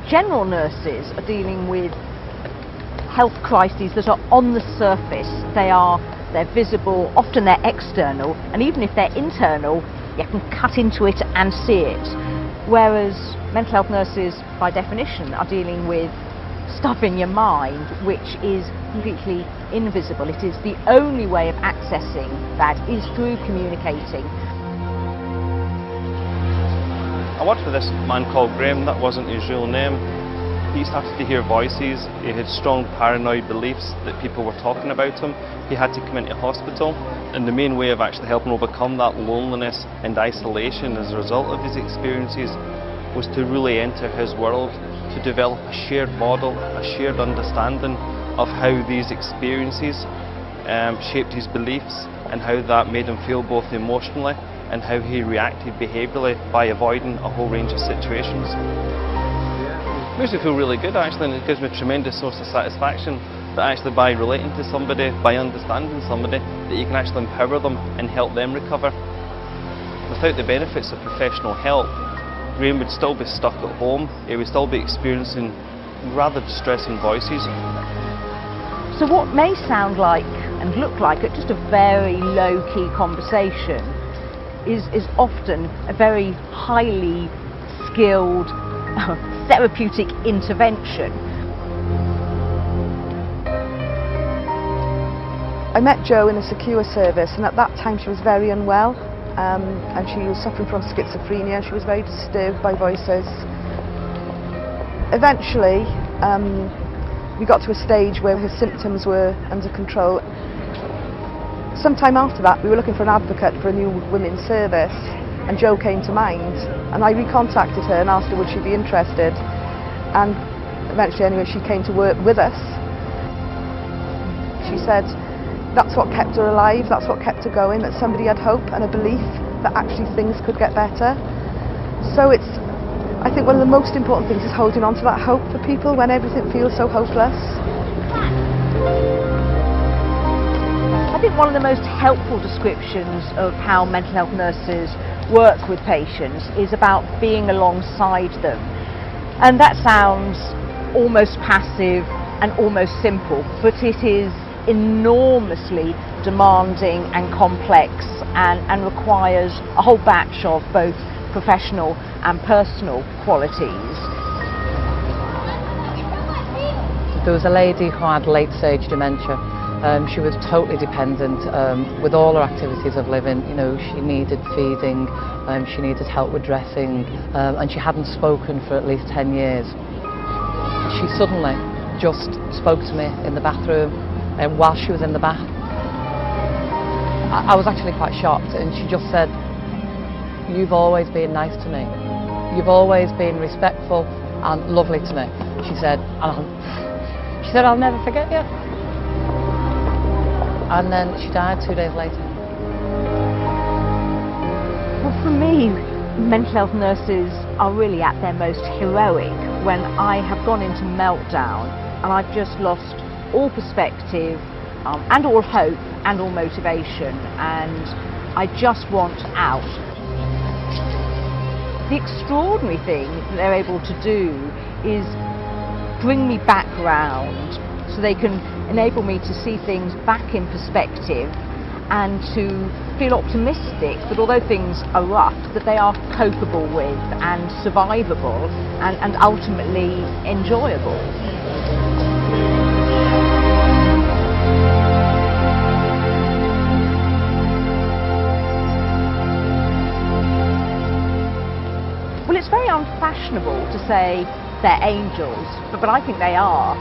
General nurses are dealing with health crises that are on the surface. They're visible, often they're external, and even if they're internal, you can cut into it and see it. Whereas mental health nurses, by definition, are dealing with stuff in your mind which is completely invisible. It is the only way of accessing that is through communicating. I worked with this man called Graham. That wasn't his real name. He started to hear voices. He had strong paranoid beliefs that people were talking about him. He had to come into hospital, and the main way of actually helping overcome that loneliness and isolation as a result of his experiences was to really enter his world, to develop a shared model, a shared understanding of how these experiences shaped his beliefs and how that made him feel both emotionally and how he reacted behaviourally by avoiding a whole range of situations. It makes me feel really good actually, and it gives me a tremendous source of satisfaction that actually by relating to somebody, by understanding somebody, that you can actually empower them and help them recover. Without the benefits of professional help, Graham would still be stuck at home. He would still be experiencing rather distressing voices. So what may sound like and look like just a very low-key conversation is often a very highly skilled therapeutic intervention. I met Jo in a secure service, and at that time she was very unwell, and she was suffering from schizophrenia. She was very disturbed by voices. Eventually we got to a stage where her symptoms were under control. Sometime after that we were looking for an advocate for a new women's service, and Jo came to mind, and I recontacted her and asked her would she be interested, and eventually anyway she came to work with us. She said that's what kept her alive, that's what kept her going, that somebody had hope and a belief that actually things could get better. So I think one of the most important things is holding on to that hope for people when everything feels so hopeless. I think one of the most helpful descriptions of how mental health nurses work with patients is about being alongside them. And that sounds almost passive and almost simple, but it is enormously demanding and complex and requires a whole batch of both professional and personal qualities. There was a lady who had late-stage dementia. She was totally dependent with all her activities of living. You know, she needed feeding, she needed help with dressing, and she hadn't spoken for at least 10 years. She suddenly just spoke to me in the bathroom while she was in the bath. I was actually quite shocked, and she just said, "You've always been nice to me. You've always been respectful and lovely to me." She said, "I'll never forget you." And then she died 2 days later. Well, for me, mental health nurses are really at their most heroic when I have gone into meltdown and I've just lost all perspective and all hope and all motivation, and I just want out. The extraordinary thing that they're able to do is bring me back round, so they can enable me to see things back in perspective and to feel optimistic that although things are rough, that they are copable with and survivable and ultimately enjoyable. Well, it's very unfashionable to say they're angels, but I think they are.